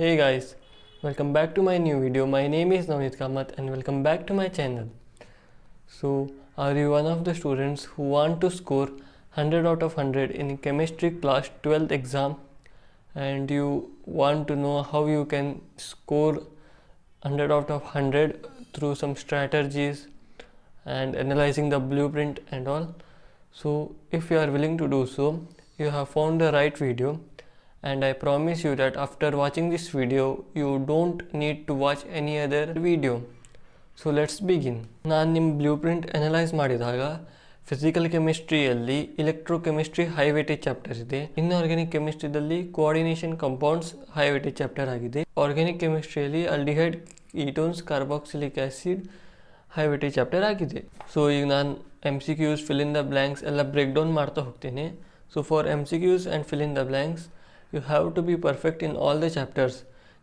Hey guys, welcome back to my new video. My name is Navneet Kamath and welcome back to my channel. So, are you one of the students who want to score 100 out of 100 in chemistry class 12th exam and you want to know how you can score 100 out of 100 through some strategies and analyzing the blueprint and all? So, if you are willing to do so, you have found the right video. And I promise you that after watching this video, you don't need to watch any other video. So let's begin. ನಾನು ನಿಮ್ಮ blueprint analyse ಮಾಡಿದಾಗ physical ಕೆಮಿಸ್ಟ್ರಿಯಲ್ಲಿ electrochemistry high weightage chapter ಇದೆ. Inorganic ಕೆಮಿಸ್ಟ್ರಿದಲ್ಲಿ coordination compounds high weightage chapter ಆಗಿದೆ. Organic ಕೆಮಿಸ್ಟ್ರಿಯಲ್ಲಿ aldehyde ketones carboxylic acid high weightage chapter ಆಗಿದೆ. So ಈಗ ನಾನು MCQs fill in the blanks ಎಲ್ಲ ಬ್ರೇಕ್ ಡೌನ್ ಮಾಡ್ತಾ ಹೋಗ್ತೀನಿ. So for MCQs and fill in the blanks you have to be perfect in all the chapters.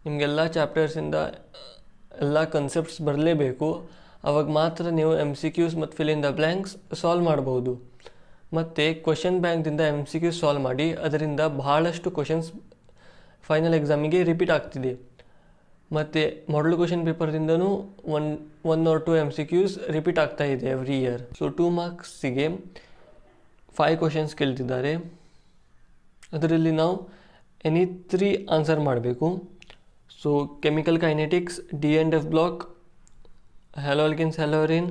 ನಿಮಗೆಲ್ಲ ಚಾಪ್ಟರ್ಸಿಂದ ಎಲ್ಲ concepts ಬರಲೇಬೇಕು. ಅವಾಗ ಮಾತ್ರ ನೀವು MCQs ಮತ್ತು fill in the blanks solve ಮಾಡ್ಬೋದು. ಮತ್ತು ಕ್ವಶನ್ ಬ್ಯಾಂಕ್ದಿಂದ MCQs ಸಾಲ್ವ್ ಮಾಡಿ ಅದರಿಂದ ಬಹಳಷ್ಟು ಕ್ವಶನ್ಸ್ ಫೈನಲ್ ಎಕ್ಸಾಮಿಗೆ ರಿಪೀಟ್ ಆಗ್ತಿದೆ. ಮತ್ತು ಮಾಡಲ್ ಕ್ವಶನ್ ಪೇಪರ್ದಿಂದನೂ one or two MCQs repeat ಆಗ್ತಾ ಇದೆ ಎವ್ರಿ ಇಯರ್. ಸೊ 2 ಮಾರ್ಕ್ಸಿಗೆ 5 ಕ್ವಶನ್ಸ್ ಕೇಳ್ತಿದ್ದಾರೆ. ಅದರಲ್ಲಿ ನಾವು ಎನಿ 3 ಆನ್ಸರ್ ಮಾಡಬೇಕು. So chemical kinetics, D&F block, haloalkanes, haloarenes,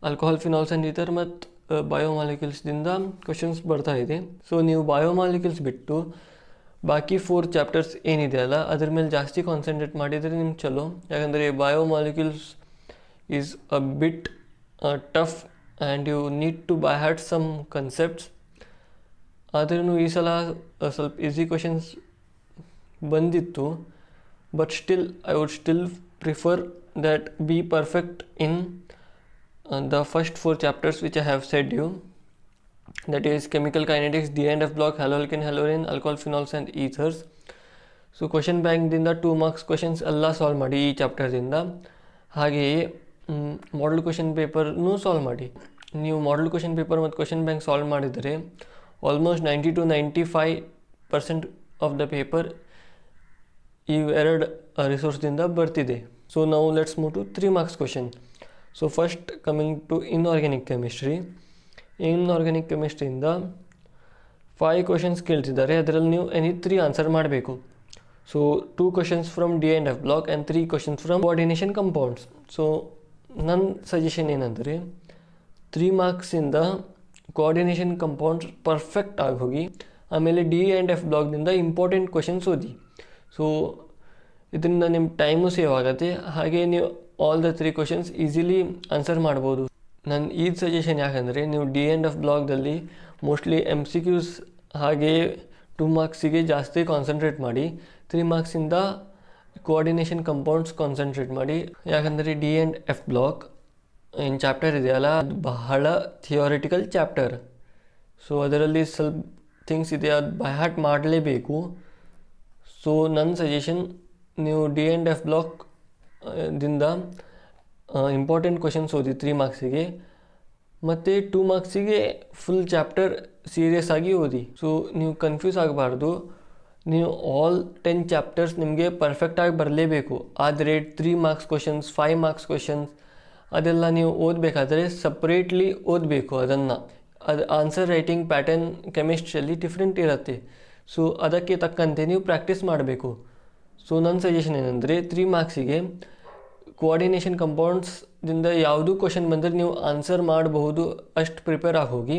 alcohol, phenols and ether ಮತ್ತು ಬಯೋಮಾಲಿಕ್ಯೂಲ್ಸ್ದಿಂದ ಕ್ವಶನ್ಸ್ ಬರ್ತಾ ಇದೆ. ಸೊ ನೀವು ಬಯೋಮಾಲಿಕ್ಯೂಲ್ಸ್ ಬಿಟ್ಟು ಬಾಕಿ 4 ಚಾಪ್ಟರ್ಸ್ ಏನಿದೆಯಲ್ಲ ಅದ್ರ ಮೇಲೆ ಜಾಸ್ತಿ ಕಾನ್ಸಂಟ್ರೇಟ್ ಮಾಡಿದರೆ ನಿಮ್ಗೆ ಚಲೋ. ಯಾಕಂದರೆ biomolecules is a bit tough and you need to by heart some concepts. ಆದ್ರೂ ಈ ಸಲ ಸ್ವಲ್ಪ ಈಸಿ ಕ್ವಶನ್ಸ್ ಬಂದಿತ್ತು. But still I would still prefer that be perfect in the first 4 chapters which I have said you, that is chemical kinetics, D&F block, haloalkane, halorin, alcohol, phenols and ethers. So question ಬ್ಯಾಂಕ್ದಿಂದ 2 marks questions ಎಲ್ಲ solve ಮಾಡಿ ಈ ಚಾಪ್ಟರ್ದಿಂದ. ಹಾಗೆಯೇ model question ಪೇಪರ್ನೂ solve ಮಾಡಿ. ನೀವು model question paper ಮತ್ತು question bank solve ಮಾಡಿದರೆ almost 90 to 95% of the paper ಈ ಎರಡು ರಿಸೋರ್ಸ್ದಿಂದ ಬರ್ತಿದೆ. So now let's move to 3 marks question. So first coming to inorganic chemistry. Inorganic chemistry ಇಂದ 5 ಕ್ವಶನ್ಸ್ ಕೇಳ್ತಿದ್ದಾರೆ. ಅದರಲ್ಲಿ ನೀವು ಎನಿ 3 ಆನ್ಸರ್ ಮಾಡಬೇಕು. So 2 questions from D&F block and 3 questions from coordination compounds. So ನನ್ನ suggestion ಏನಂದರೆ 3 ಮಾರ್ಕ್ಸಿಂದ ಕೋಆರ್ಡಿನೇಷನ್ ಕಂಪೌಂಡ್ಸ್ ಪರ್ಫೆಕ್ಟ್ ಆಗಿ ಹೋಗಿ ಆಮೇಲೆ D&F ಬ್ಲಾಕ್ನಿಂದ ಇಂಪಾರ್ಟೆಂಟ್ ಕ್ವಶನ್ಸ್ ಓದಿ. ಸೊ ಇದರಿಂದ ನಿಮ್ಮ ಟೈಮು ಸೇವ್ ಆಗುತ್ತೆ. ಹಾಗೆ ನೀವು all the 3 questions easily answer ಮಾಡ್ಬೋದು. ನನ್ನ ಈ ಸಜೆಷನ್ ಯಾಕಂದರೆ ನೀವು D&F ಬ್ಲಾಗ್ದಲ್ಲಿ ಮೋಸ್ಟ್ಲಿ MCQs ಹಾಗೆಯೇ 2 ಮಾರ್ಕ್ಸಿಗೆ ಜಾಸ್ತಿ ಕಾನ್ಸಂಟ್ರೇಟ್ ಮಾಡಿ, 3 ಮಾರ್ಕ್ಸಿಂದ ಕೋಆರ್ಡಿನೇಷನ್ ಕಂಪೌಂಡ್ಸ್ ಕಾನ್ಸಂಟ್ರೇಟ್ ಮಾಡಿ. ಯಾಕಂದರೆ D&F ಬ್ಲಾಕ್ ಏನು ಚಾಪ್ಟರ್ ಇದೆಯಲ್ಲ ಅದು ಬಹಳ ಥಿಯೋರಿಟಿಕಲ್ ಚಾಪ್ಟರ್. ಸೊ ಅದರಲ್ಲಿ ಸ್ವಲ್ಪ ಥಿಂಗ್ಸ್ ಇದೆ, ಅದು ಬೈ ಹಾರ್ಟ್ ಮಾಡಲೇಬೇಕು. ಸೊ ನನ್ನ ಸಜೆಷನ್ ನೀವು D&F ಬ್ಲಾಕ್ ದಿಂದ ಇಂಪಾರ್ಟೆಂಟ್ ಕ್ವಶನ್ಸ್ ಓದಿ 3 ಮಾರ್ಕ್ಸಿಗೆ, ಮತ್ತು 2 ಮಾರ್ಕ್ಸಿಗೆ ಫುಲ್ ಚಾಪ್ಟರ್ ಸೀರಿಯಸ್ ಆಗಿ ಓದಿ. ಸೊ ನೀವು ಕನ್ಫ್ಯೂಸ್ ಆಗಬಾರ್ದು. ನೀವು ಆಲ್ 10 ಚಾಪ್ಟರ್ಸ್ ನಿಮಗೆ ಪರ್ಫೆಕ್ಟಾಗಿ ಬರಲೇಬೇಕು. ಆದರೆ 3 ಮಾರ್ಕ್ಸ್ ಕ್ವಶನ್ಸ್, 5 ಮಾರ್ಕ್ಸ್ ಕ್ವಶನ್ಸ್ ಅದೆಲ್ಲ ನೀವು ಓದಬೇಕಾದ್ರೆ ಸಪ್ರೇಟ್ಲಿ ಓದಬೇಕು. ಅದು ಆನ್ಸರ್ ರೈಟಿಂಗ್ ಪ್ಯಾಟರ್ನ್ ಕೆಮಿಸ್ಟ್ರಿಯಲ್ಲಿ ಡಿಫ್ರೆಂಟ್ ಇರುತ್ತೆ. ಸೊ ಅದಕ್ಕೆ ತಕ್ಕಂತೆ ನೀವು ಪ್ರಾಕ್ಟೀಸ್ ಮಾಡಬೇಕು. ಸೊ ನನ್ನ ಸಜೆಷನ್ ಏನಂದರೆ 3 ಮಾರ್ಕ್ಸಿಗೆ ಕೋಆರ್ಡಿನೇಷನ್ ಕಂಪೌಂಡ್ಸ್ದಿಂದ ಯಾವುದೂ ಕ್ವಶನ್ ಬಂದರೆ ನೀವು ಆನ್ಸರ್ ಮಾಡಬಹುದು, ಅಷ್ಟು ಪ್ರಿಪೇರ್ ಆಗಿ ಹೋಗಿ.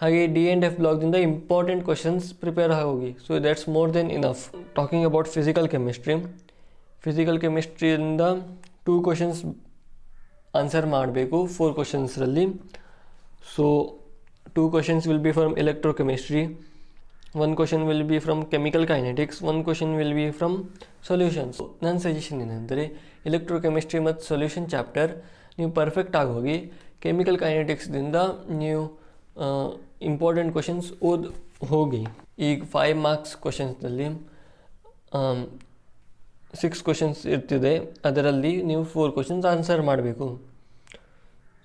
ಹಾಗೆ D&F ಬ್ಲಾಗ್ದಿಂದ ಇಂಪಾರ್ಟೆಂಟ್ ಕ್ವಶನ್ಸ್ ಪ್ರಿಪೇರ್ ಆಗಿ ಹೋಗಿ. So that's more than enough. Talking about physical ಕೆಮಿಸ್ಟ್ರಿಯಿಂದ 2 ಕ್ವಶನ್ಸ್ ಆನ್ಸರ್ ಮಾಡಬೇಕು 4 ಕ್ವಶನ್ಸ್ರಲ್ಲಿ. So 2 questions will be from electrochemistry, 1 question will be from chemical kinetics, 1 question will be from solutions. ನನ್ನ suggestion ಏನಂದರೆ electrochemistry ಮತ್ತು solution chapter ನೀವು perfect ಆಗಿ ಹೋಗಿ. Chemical ಕೈನೆಟಿಕ್ಸ್ದಿಂದ ನೀವು ಇಂಪಾರ್ಟೆಂಟ್ ಕ್ವಶನ್ಸ್ ಹೋಗಿ. ಈಗ 5 ಮಾರ್ಕ್ಸ್ ಕ್ವಶನ್ಸ್ನಲ್ಲಿ 6 ಕ್ವಶನ್ಸ್ ಇರ್ತಿದೆ. ಅದರಲ್ಲಿ ನೀವು 4 ಕ್ವಶನ್ಸ್ ಆನ್ಸರ್ ಮಾಡಬೇಕು.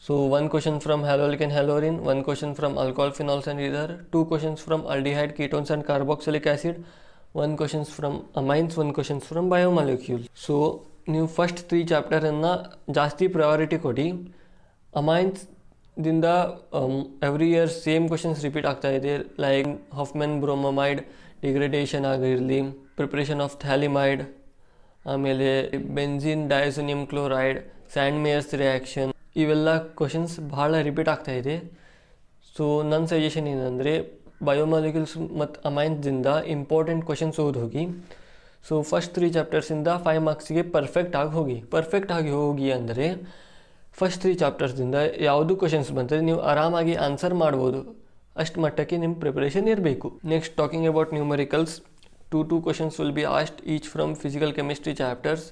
So 1 question from haloalkane, halorin, 1 question from alcohol, phenols and ether, 2 questions from aldehyde, ketones and carboxylic acid, 1 questions from amines, 1 questions from biomolecules. So ನೀವು first 3 ಚಾಪ್ಟರನ್ನು ಜಾಸ್ತಿ priority ಕೊಡಿ. ಅಮೈನ್ಸ್ದಿಂದ every year same questions repeat ಆಗ್ತಾ ಇದೆ, like Hoffmann bromamide degradation ಆಗಿರಲಿ, preparation of phthalimide, ಆಮೇಲೆ benzene diazonium chloride, Sandmeyer's reaction, ಇವೆಲ್ಲ ಕ್ವಶನ್ಸ್ ಭಾಳ ರಿಪೀಟ್ ಆಗ್ತಾ ಇದೆ. ಸೊ ನನ್ನ ಸಜೆಷನ್ ಏನಂದರೆ ಬಯೋಮಾಲಿಕ್ಯೂಲ್ಸ್ ಮತ್ತು ಅಮೈನ್ಸ್ದಿಂದ ಇಂಪಾರ್ಟೆಂಟ್ ಕ್ವಶನ್ಸ್ ಹೋಗಿ. ಸೊ ಫಸ್ಟ್ 3 ಚಾಪ್ಟರ್ಸಿಂದ 5 ಮಾರ್ಕ್ಸಿಗೆ ಪರ್ಫೆಕ್ಟ್ ಆಗಿ ಹೋಗಿ ಅಂದರೆ ಫಸ್ಟ್ 3 ಚಾಪ್ಟರ್ಸಿಂದ ಯಾವುದು ಕ್ವಶನ್ಸ್ ಬಂದರೆ ನೀವು ಆರಾಮಾಗಿ ಆನ್ಸರ್ ಮಾಡ್ಬೋದು. ಅಷ್ಟು ಮಟ್ಟಕ್ಕೆ ನಿಮ್ಮ ಪ್ರಿಪರೇಷನ್ ಇರಬೇಕು. Next talking about numericals, 2 questions will be asked each from physical chemistry chapters.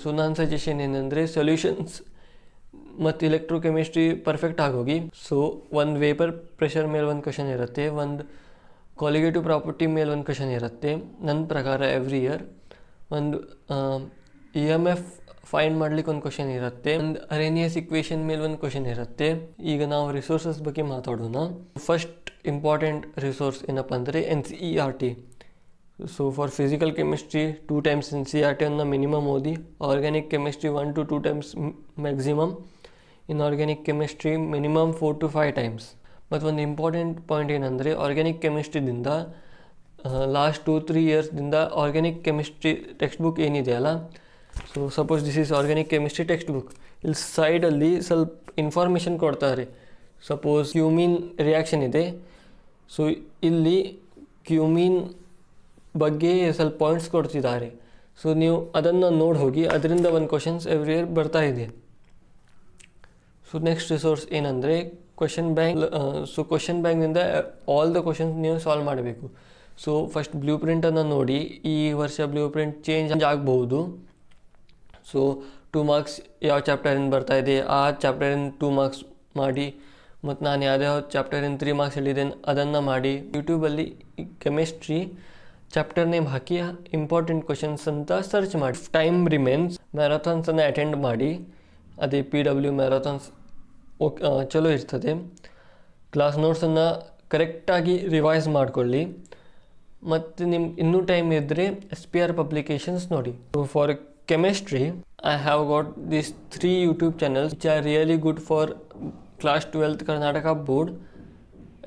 So ನನ್ನ ಸಜೆಷನ್ ಏನಂದರೆ ಸೊಲ್ಯೂಷನ್ಸ್ ಮತ್ತು ಎಲೆಕ್ಟ್ರೋಕೆಮಿಸ್ಟ್ರಿ ಪರ್ಫೆಕ್ಟ್ ಆಗೋಗಿ. ಸೊ ಒಂದು ವೇಪರ್ ಪ್ರೆಷರ್ ಮೇಲೆ ಒಂದು ಕ್ವಶನ್ ಇರುತ್ತೆ, ಒಂದು ಕಾಲಿಗೇಟಿವ್ ಪ್ರಾಪರ್ಟಿ ಮೇಲೆ ಒಂದು ಕ್ವಶನ್ ಇರುತ್ತೆ ನನ್ನ ಪ್ರಕಾರ ಎವ್ರಿ ಇಯರ್, ಒಂದು EMF ಫೈಂಡ್ ಮಾಡ್ಲಿಕ್ಕೆ ಒಂದು ಕ್ವಶನ್ ಇರುತ್ತೆ, ಒಂದು ಅರೇನಿಯಸ್ ಇಕ್ವೇಷನ್ ಮೇಲೆ ಒಂದು ಕ್ವಶನ್ ಇರುತ್ತೆ. ಈಗ ನಾವು ರಿಸೋರ್ಸಸ್ ಬಗ್ಗೆ ಮಾತಾಡೋಣ. ಫಸ್ಟ್ ಇಂಪಾರ್ಟೆಂಟ್ ರಿಸೋರ್ಸ್ ಏನಪ್ಪ ಅಂದರೆ NCERT. So for physical chemistry 2 times NCERT ಅನ್ನು ಮಿನಿಮಮ್ ಓದಿ, organic chemistry 1 to 2 times maximum, inorganic chemistry minimum 4 to 5 times. ಮತ್ತು ಒಂದು ಇಂಪಾರ್ಟೆಂಟ್ ಪಾಯಿಂಟ್ ಏನಂದರೆ ಆರ್ಗ್ಯಾನಿಕ್ ಕೆಮಿಸ್ಟ್ರಿದಿಂದ ಲಾಸ್ಟ್ 2-3 ಇಯರ್ಸ್ದಿಂದ ಆರ್ಗ್ಯಾನಿಕ್ ಕೆಮಿಸ್ಟ್ರಿ ಟೆಕ್ಸ್ಟ್ ಬುಕ್ ಏನಿದೆಯಲ್ಲ, so suppose this is organic chemistry textbook, ಇಲ್ಲಿ ಸೈಡಲ್ಲಿ ಸ್ವಲ್ಪ ಇನ್ಫಾರ್ಮೇಷನ್ ಕೊಡ್ತಾರೆ. ಸಪೋಸ್ ಕ್ಯೂಮಿನ್ ರಿಯಾಕ್ಷನ್ ಇದೆ, ಸೊ ಇಲ್ಲಿ ಕ್ಯೂಮಿನ್ ಬಗ್ಗೆ ಸ್ವಲ್ಪ ಪಾಯಿಂಟ್ಸ್ ಕೊಡ್ತಿದ್ದಾರೆ. ಸೊ ನೀವು ಅದನ್ನು ನೋಡಿ ಹೋಗಿ, ಅದರಿಂದ ಒಂದು ಕ್ವಶನ್ಸ್ ಎವ್ರಿ ಇಯರ್ ಬರ್ತಾ ಇದೆ. ಸೊ ನೆಕ್ಸ್ಟ್ ರಿಸೋರ್ಸ್ ಏನಂದರೆ ಕ್ವಶನ್ ಬ್ಯಾಂಕ್. ಸೊ ಕ್ವಶನ್ ಬ್ಯಾಂಕ್ನಿಂದ ಆಲ್ ದ ಕ್ವಶನ್ಸ್ ನೀವು ಸಾಲ್ವ್ ಮಾಡಬೇಕು. ಸೊ ಫಸ್ಟ್ ಬ್ಲೂ ಪ್ರಿಂಟನ್ನು ನೋಡಿ, ಈ ವರ್ಷ ಬ್ಲೂ ಪ್ರಿಂಟ್ ಚೇಂಜ್ ಆಗ್ಬೋದು. ಸೊ 2 marks ಯಾವ ಚಾಪ್ಟರಿಂದ ಬರ್ತಾ ಇದೆ ಆ ಚಾಪ್ಟರಿಂದ 2 marks ಮಾಡಿ, ಮತ್ತು ನಾನು ಯಾವ್ಯಾವ ಚಾಪ್ಟರಿಂದ 3 marks ಹೇಳಿದ್ದೇನೆ ಅದನ್ನು ಮಾಡಿ. ಯೂಟ್ಯೂಬಲ್ಲಿ ಕೆಮಿಸ್ಟ್ರಿ ಚಾಪ್ಟರ್ ನೇಮ್ ಹಾಕಿ ಇಂಪಾರ್ಟೆಂಟ್ ಕ್ವಶನ್ಸ್ ಅಂತ ಸರ್ಚ್ ಮಾಡಿ. ಟೈಮ್ ರಿಮೇನ್ಸ್ ಮ್ಯಾರಥಾನ್ಸನ್ನು ಅಟೆಂಡ್ ಮಾಡಿ, ಅದೇ PW ಮ್ಯಾರಥಾನ್ಸ್ ಚಲೋ ಇರ್ತದೆ. ಕ್ಲಾಸ್ ನೋಟ್ಸನ್ನು ಕರೆಕ್ಟಾಗಿ ರಿವೈಸ್ ಮಾಡಿಕೊಳ್ಳಿ. ಮತ್ತು ನಿಮ್ಗೆ ಇನ್ನೂ ಟೈಮ್ ಇದ್ದರೆ SPR ಪಬ್ಲಿಕೇಶನ್ಸ್ ನೋಡಿ. So for chemistry I have got these 3 YouTube channels which are really good for class 12th Karnataka board.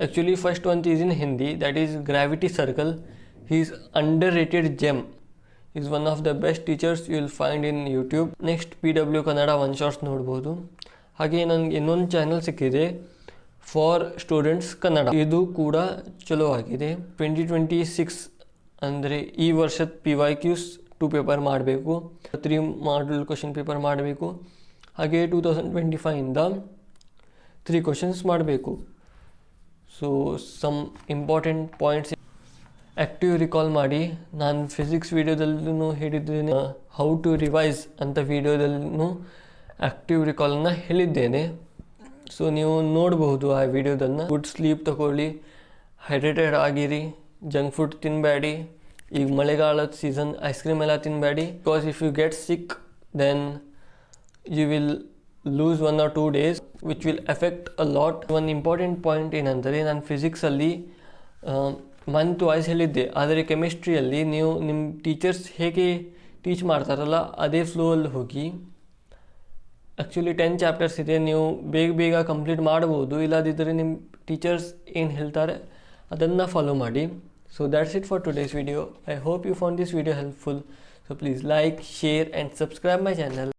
Actually first one is in Hindi, that is Gravity Circle. He is underrated gem. He is one of the best teachers you will find in YouTube. Next PW Kannada one shots ನೋಡ್ಬೋದು. ಹಾಗೆ ನನಗೆ ಇನ್ನೊಂದು channel ಸಿಕ್ಕಿದೆ for students Kannada, ಇದು ಕೂಡ ಚಲೋ ಆಗಿದೆ. 2026 ಅಂದರೆ ಈ ವರ್ಷದ PYQs 2 ಪೇಪರ್ ಮಾಡಬೇಕು, 3 ಮಾಡಲ್ ಕ್ವಶನ್ ಪೇಪರ್ ಮಾಡಬೇಕು. ಹಾಗೆ 2025ಇಂದ 3 ಕ್ವಶನ್ಸ್ ಮಾಡಬೇಕು. So some important points active recall ಮಾಡಿ. ನಾನು ಫಿಸಿಕ್ಸ್ ವೀಡಿಯೋದಲ್ಲೂ ಹೇಳಿದ್ದೇನೆ, ಹೌ ಟು ರಿವೈಸ್ ಅಂತ ವೀಡಿಯೋದಲ್ಲೂ ಆ್ಯಕ್ಟಿವ್ ರಿಕಾಲನ್ನು ಹೇಳಿದ್ದೇನೆ. ಸೊ ನೀವು ನೋಡಬಹುದು ಆ ವಿಡಿಯೋದನ್ನು. ಗುಡ್ ಸ್ಲೀಪ್ ತಗೊಳ್ಳಿ, ಹೈಡ್ರೇಟೆಡ್ ಆಗಿರಿ, ಜಂಕ್ ಫುಡ್ ತಿನ್ನಬೇಡಿ. ಈಗ ಮಳೆಗಾಲದ ಸೀಸನ್, ಐಸ್ ಕ್ರೀಮ್ ಎಲ್ಲ ತಿನ್ನಬೇಡಿ. Because if you get sick then you will lose 1 or 2 days which will effect a lot. ಒಂದು ಇಂಪಾರ್ಟೆಂಟ್ ಪಾಯಿಂಟ್ ಏನಂದರೆ, ನಾನು ಫಿಸಿಕ್ಸಲ್ಲಿ ಮಂತ್ ವೈಸ್ ಹೇಳಿದ್ದೆ, ಆದರೆ ಕೆಮಿಸ್ಟ್ರಿಯಲ್ಲಿ ನೀವು ನಿಮ್ಮ ಟೀಚರ್ಸ್ ಹೇಗೆ ಟೀಚ್ ಮಾಡ್ತಾರಲ್ಲ ಅದೇ ಫ್ಲೋಯಲ್ಲಿ ಹೋಗಿ. ಆ್ಯಕ್ಚುಲಿ 10 ಚಾಪ್ಟರ್ಸ್ ಇದೆ, ನೀವು ಬೇಗ ಕಂಪ್ಲೀಟ್ ಮಾಡ್ಬೋದು. ಇಲ್ಲದಿದ್ದರೆ ನಿಮ್ಮ ಟೀಚರ್ಸ್ ಏನು ಹೇಳ್ತಾರೆ ಅದನ್ನು ಫಾಲೋ ಮಾಡಿ. So that's it for today's video. I hope you found this video helpful. So please like, share and subscribe my channel.